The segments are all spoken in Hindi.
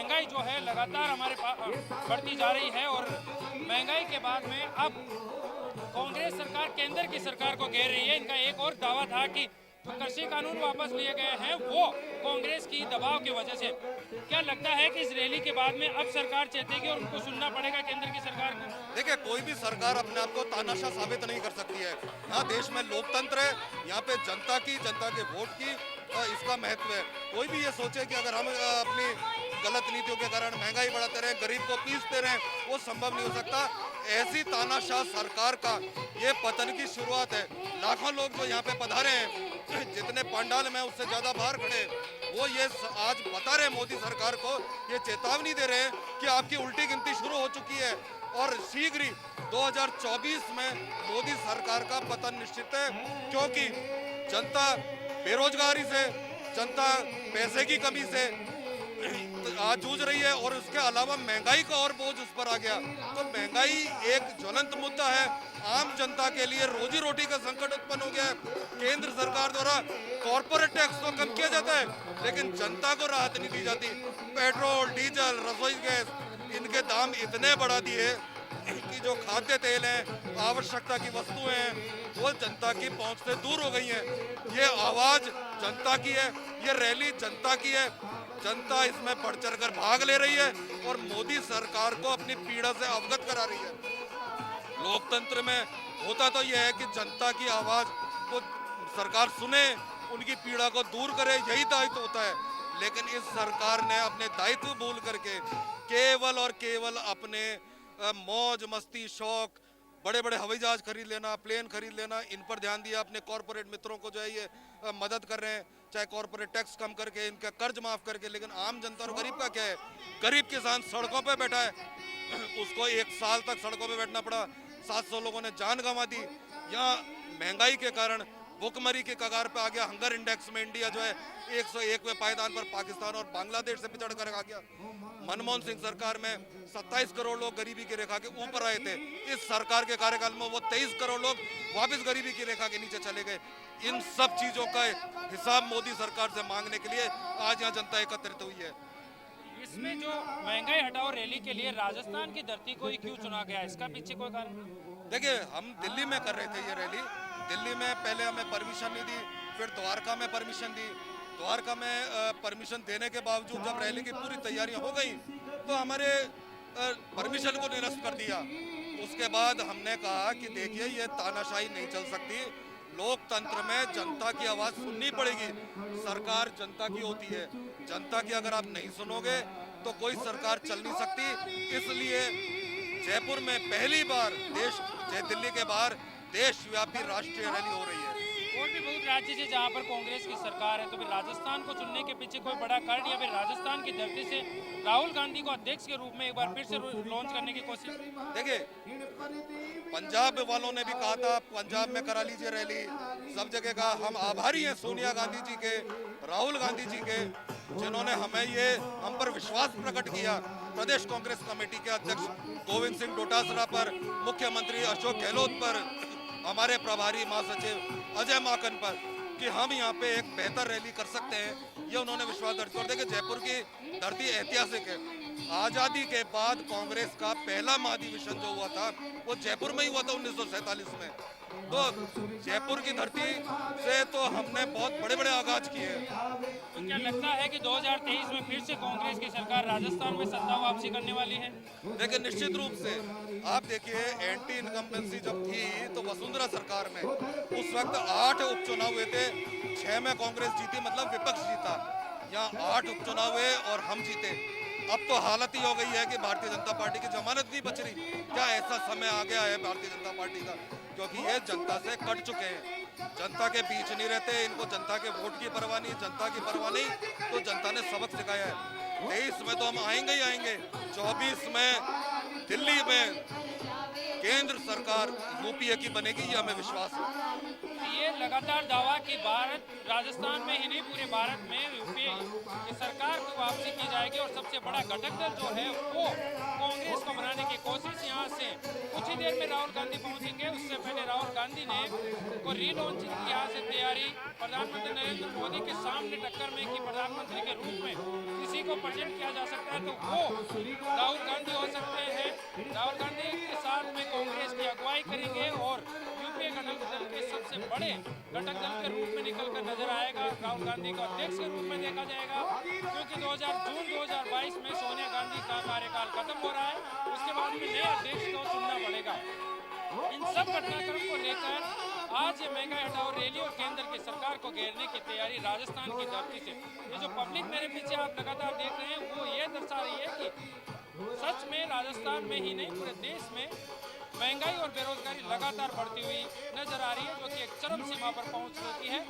महंगाई जो है लगातार हमारे बढ़ती जा रही है और महंगाई के बाद में अब कांग्रेस सरकार केंद्र की सरकार को घेर रही है। इनका एक और दावा था कि जो कृषि कानून वापस लिए गए हैं वो कांग्रेस की दबाव की वजह से। क्या लगता है कि इस रैली के बाद में अब सरकार चेतेगी और उनको सुनना पड़ेगा केंद्र की सरकार को? देखिए, कोई भी सरकार अपने आप को तानाशाह साबित नहीं कर सकती है। यहाँ देश में लोकतंत्र है, यहाँ पे जनता के वोट की इसका महत्व है। कोई भी ये सोचे कि अगर हम अपनी गलत नीतियों के कारण महंगाई बढ़ाते रहे, गरीब को पीसते रहे, वो संभव नहीं हो सकता। ऐसी तानाशाह सरकार का ये पतन की शुरुआत है। लाखों लोग जो यहाँ पे पधारे हैं, जितने पंडाल में उससे ज्यादा बाहर खड़े, वो ये आज बता रहे मोदी सरकार को, ये चेतावनी दे रहे हैं कि आपकी उल्टी गिनती शुरू हो चुकी है और शीघ्र ही 2024 में मोदी सरकार का पतन निश्चित है। क्योंकि जनता बेरोजगारी से, जनता पैसे की कमी से आज जूझ रही है और उसके अलावा महंगाई का और बोझ उस पर आ गया। तो महंगाई एक ज्वलंत मुद्दा है। आम जनता के लिए रोजी रोटी का संकट उत्पन्न हो गया है। केंद्र सरकार द्वारा कॉर्पोरेट टैक्स तो कम किया जाता है, लेकिन जनता को राहत नहीं दी जाती। पेट्रोल, डीजल, रसोई गैस, इनके दाम इतने बढ़ा दिए कि जो खाद्य तेल है, आवश्यकता की वस्तुएं हैं, वो जनता की पहुंच से दूर हो गई हैं। ये आवाज जनता की है, ये रैली जनता की है। जनता इसमें बढ़ चढ़ कर भाग ले रही है और मोदी सरकार को अपनी पीड़ा से अवगत करा रही है। लोकतंत्र में होता तो यह है कि जनता की आवाज को सरकार सुने, उनकी पीड़ा को दूर करे, यही दायित्व होता है। लेकिन इस सरकार ने अपने दायित्व भूल करके केवल और केवल अपने मौज मस्ती, शौक, बड़े बड़े हवाई जहाज खरीद लेना, प्लेन खरीद लेना, इन पर ध्यान दिया। अपने कॉरपोरेट मित्रों को जो है ये मदद कर रहे हैं, चाहे कॉरपोरेट टैक्स कम करके, इनका कर्ज माफ करके। लेकिन आम जनता और गरीब का क्या है? गरीब किसान सड़कों पे बैठा है, उसको 1 साल तक सड़कों पे बैठना पड़ा। 700 लोगों ने जान गंवा दी। यहाँ महंगाई के कारण भुखमरी के कगार पे आ गया। हंगर इंडेक्स में इंडिया जो है 101वें पायदान पर पाकिस्तान और बांग्लादेश से पिछड़ कर आ गया। मनमोहन सिंह सरकार में 27 करोड़ लोग गरीबी की रेखा के ऊपर आए थे। इस सरकार के कार्यकाल में वो 23 करोड़ लोग वापस गरीबी की रेखा के नीचे चले गए। इन सब चीजों का हिसाब मोदी सरकार से मांगने के लिए आज यहाँ जनता एकत्रित हुई है। इसमें जो महंगाई हटाओ रैली के लिए राजस्थान की धरती को ही क्यों चुना गया, इसका पीछे कोई कारण? देखिए, हम दिल्ली में कर रहे थे ये रैली। दिल्ली में पहले हमें परमिशन नहीं दी, फिर द्वारका में परमिशन दी। द्वारका में परमिशन देने के बावजूद जब रैली की पूरी तैयारियां हो गई तो हमारे परमिशन को निरस्त कर दिया। उसके बाद हमने कहा कि देखिए, ये तानाशाही नहीं चल सकती। लोकतंत्र में जनता की आवाज सुननी पड़ेगी। सरकार जनता की होती है। जनता की अगर आप नहीं सुनोगे तो कोई सरकार चल नहीं सकती। इसलिए जयपुर में पहली बार दिल्ली के बाहर देशव्यापी राष्ट्रीय रैली हो रही है। और भी बहुत राज्य है जहाँ पर कांग्रेस की सरकार है, तो फिर राजस्थान को चुनने के पीछे कोई बड़ा कारण या फिर राजस्थान की धरती से राहुल गांधी को अध्यक्ष के रूप में एक बार फिर से लॉन्च करने की कोशिश? देखिए, पंजाब वालों ने भी कहा था पंजाब में करा लीजिए रैली। सब जगह का हम आभारी हैं सोनिया गांधी जी के, राहुल गांधी जी के, जिन्होंने हम पर विश्वास प्रकट किया। प्रदेश कांग्रेस कमेटी के अध्यक्ष गोविंद सिंह डोटासरा पर, मुख्यमंत्री अशोक गहलोत पर, हमारे प्रभारी महासचिव अजय माकन पर, कि हम यहाँ पे एक बेहतर रैली कर सकते हैं। ये उन्होंने विश्वास दर्ज कर दिया कि जयपुर की धरती ऐतिहासिक है। आजादी के बाद कांग्रेस का पहला महाधिवेशन जो हुआ था वो जयपुर में ही हुआ था 1947 में। तो जयपुर की धरती से तो हमने बहुत बड़े बड़े आगाज किए हैं। तो क्या लगता है कि 2023 में फिर से कांग्रेस की सरकार राजस्थान में सत्ता वापसी करने वाली है? देखिए, निश्चित रूप से आप देखिए, एंटी इनकम्बेंसी जब थी तो वसुंधरा सरकार में उस वक्त 8 उपचुनाव हुए थे। 6 में कांग्रेस जीती, मतलब विपक्ष जीता। यहाँ 8 उपचुनाव हुए और हम जीते। अब तो हालत ही हो गई है कि भारतीय जनता पार्टी की जमानत नहीं बच रही। क्या ऐसा समय आ गया है भारतीय जनता पार्टी का? क्योंकि ये जनता से कट चुके हैं, जनता के बीच नहीं रहते। इनको जनता के वोट की परवाह नहीं, जनता की परवाह नहीं। तो जनता ने सबक सिखाया है। 23 में तो हम आएंगे ही आएंगे। 24 में दिल्ली में केंद्र सरकार यूपीए की बनेगी, ये हमें विश्वास है। ये लगातार दावा कि भारत राजस्थान में ही नहीं पूरे भारत में यूपीए की सरकार की वापसी की जाएगी और सबसे बड़ा घटक दल जो है वो कांग्रेस को बनाने की कोशिश। यहाँ से कुछ ही देर में राहुल गांधी पहुंचेंगे, उससे पहले राहुल गांधी ने को रीलॉन्चिंग की यहाँ से तैयारी प्रधानमंत्री नरेंद्र मोदी के सामने टक्कर में कि प्रधानमंत्री के रूप में किसी को प्रेजेंट किया जा सकता है तो वो राहुल गांधी हो सकते हैं। राहुल गांधी के साथ में कांग्रेस की अगुवाई करेंगे और यूपीए घटक दल के सबसे बड़े घटक दल के रूप में निकलकर नजर आएगा। राहुल गांधी को अध्यक्ष के रूप में देखा जाएगा क्योंकि जून 2022 में सोनिया गांधी का कार्यकाल खत्म हो रहा है, उसके बाद में नए अध्यक्ष को चुनना पड़ेगा। इन सब घटनाक्रम को लेकर आज ये महंगाई हटाओ रैली और केंद्र की सरकार को घेरने की तैयारी राजस्थान की धरती से। ये जो पब्लिक मेरे पीछे आप लगातार देख रहे हैं वो ये दर्शा रही है कि सच में राजस्थान में ही नहीं पूरे देश में महंगाई और बेरोजगारी लगातार बढ़ती हुई नजर आ रही है, जो कि एक चरम सीमा पर पहुंच चुकी है।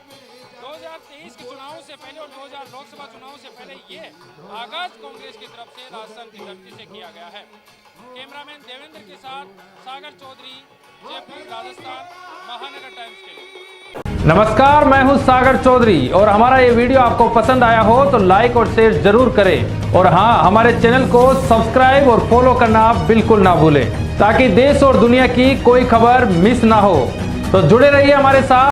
2023 के चुनावों से पहले और 2000 लोकसभा चुनावों से पहले ये आगाज कांग्रेस की तरफ से राजस्थान की धरती से किया गया है। कैमरामैन देवेंद्र के साथ सागर चौधरी, जयपुर, राजस्थान, महानगर टाइम्स के लिए। नमस्कार, मैं हूं सागर चौधरी और हमारा ये वीडियो आपको पसंद आया हो तो लाइक और शेयर जरूर करें और हाँ, हमारे चैनल को सब्सक्राइब और फॉलो करना बिल्कुल ना भूलें ताकि देश और दुनिया की कोई खबर मिस ना हो। तो जुड़े रहिए हमारे साथ।